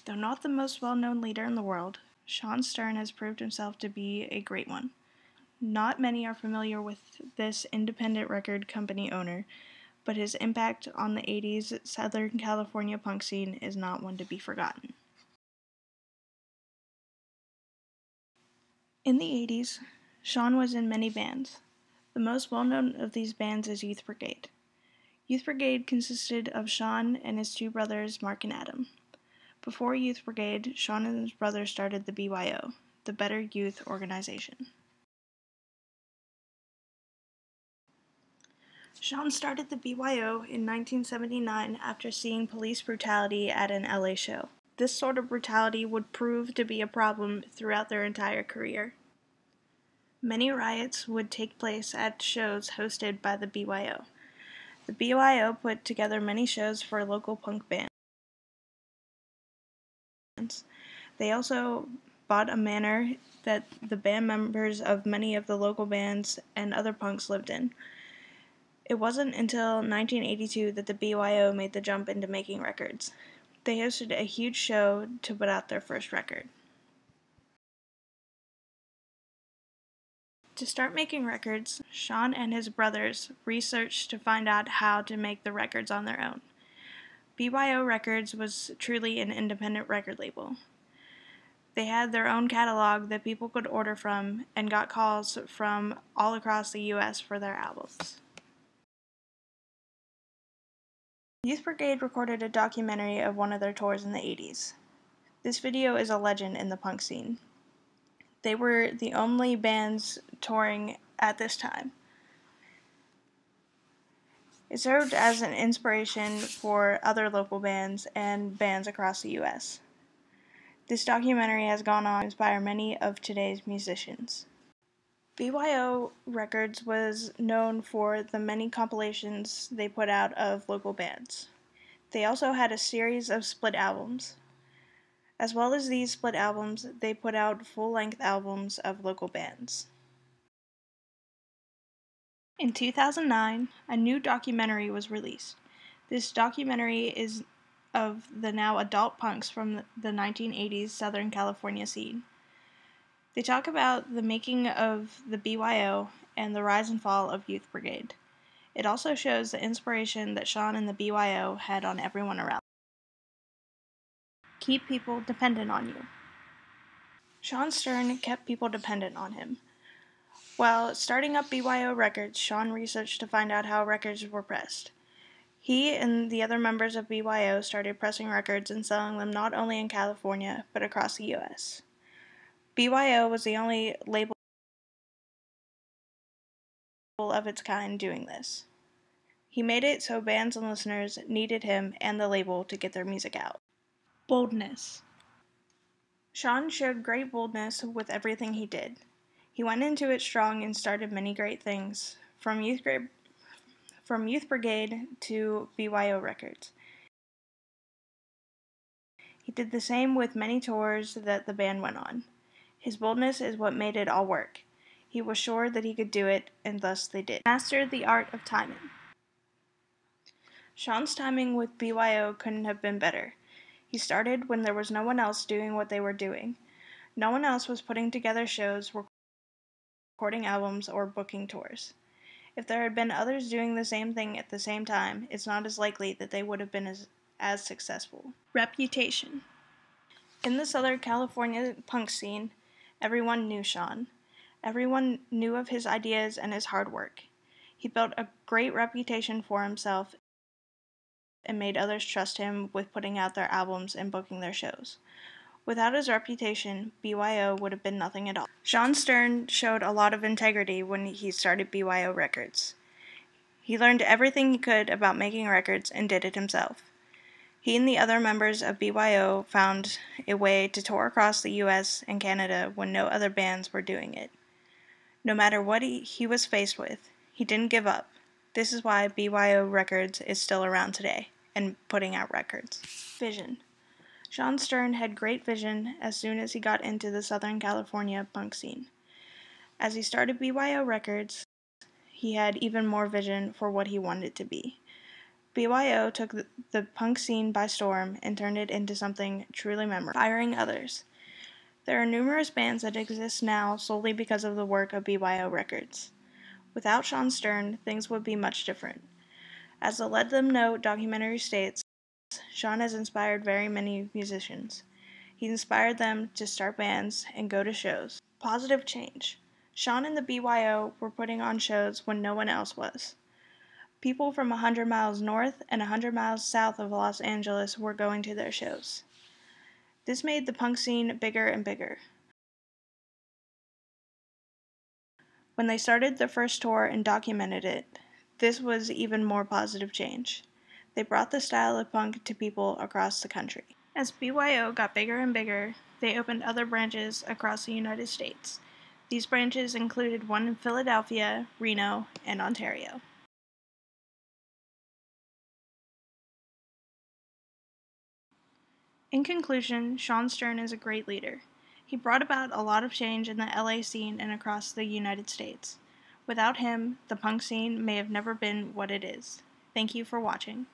Though not the most well-known leader in the world, Shawn Stern has proved himself to be a great one. Not many are familiar with this independent record company owner, but his impact on the 80s Southern California punk scene is not one to be forgotten. In the 80s, Shawn was in many bands. The most well-known of these bands is Youth Brigade. Youth Brigade consisted of Shawn and his two brothers, Mark and Adam. Before Youth Brigade, Shawn and his brother started the BYO, the Better Youth Organization. Shawn started the BYO in 1979 after seeing police brutality at an LA show. This sort of brutality would prove to be a problem throughout their entire career. Many riots would take place at shows hosted by the BYO. The BYO put together many shows for local punk bands. They also bought a manor that the band members of many of the local bands and other punks lived in. It wasn't until 1982 that the BYO made the jump into making records. They hosted a huge show to put out their first record. To start making records, Shawn and his brothers researched to find out how to make the records on their own. BYO Records was truly an independent record label. They had their own catalog that people could order from and got calls from all across the U.S. for their albums. Youth Brigade recorded a documentary of one of their tours in the 80s. This video is a legend in the punk scene. They were the only bands touring at this time. It served as an inspiration for other local bands and bands across the U.S. This documentary has gone on to inspire many of today's musicians. BYO Records was known for the many compilations they put out of local bands. They also had a series of split albums. As well as these split albums, they put out full-length albums of local bands. In 2009, a new documentary was released. This documentary is of the now adult punks from the 1980s Southern California scene. They talk about the making of the BYO and the rise and fall of Youth Brigade. It also shows the inspiration that Shawn and the BYO had on everyone around. Keep people dependent on you. Shawn Stern kept people dependent on him. While starting up BYO Records, Shawn researched to find out how records were pressed. He and the other members of BYO started pressing records and selling them not only in California, but across the U.S. BYO was the only label of its kind doing this. He made it so bands and listeners needed him and the label to get their music out. Boldness. Shawn showed great boldness with everything he did. He went into it strong and started many great things, from Youth Brigade to BYO Records. He did the same with many tours that the band went on. His boldness is what made it all work. He was sure that he could do it, and thus they did. Mastered the art of timing. Shawn's timing with BYO couldn't have been better. He started when there was no one else doing what they were doing. No one else was putting together shows, recording albums, or booking tours. If there had been others doing the same thing at the same time, it's not as likely that they would have been as successful. Reputation. In the Southern California punk scene, everyone knew Shawn. Everyone knew of his ideas and his hard work. He built a great reputation for himself and made others trust him with putting out their albums and booking their shows. Without his reputation, BYO would have been nothing at all. Shawn Stern showed a lot of integrity when he started BYO Records. He learned everything he could about making records and did it himself. He and the other members of BYO found a way to tour across the U.S. and Canada when no other bands were doing it. No matter what he was faced with, he didn't give up. This is why BYO Records is still around today and putting out records. Vision. Shawn Stern had great vision as soon as he got into the Southern California punk scene. As he started BYO Records, he had even more vision for what he wanted it to be. BYO took the punk scene by storm and turned it into something truly memorable, inspiring others. There are numerous bands that exist now solely because of the work of BYO Records. Without Shawn Stern, things would be much different. As the Let Them Know documentary states, Shawn has inspired very many musicians. He inspired them to start bands and go to shows. Positive change. Shawn and the BYO were putting on shows when no one else was. People from 100 miles north and 100 miles south of Los Angeles were going to their shows. This made the punk scene bigger and bigger. When they started their first tour and documented it, this was even more positive change. They brought the style of punk to people across the country. As BYO got bigger and bigger, they opened other branches across the United States. These branches included one in Philadelphia, Reno, and Ontario. In conclusion, Shawn Stern is a great leader. He brought about a lot of change in the LA scene and across the United States. Without him, the punk scene may have never been what it is. Thank you for watching.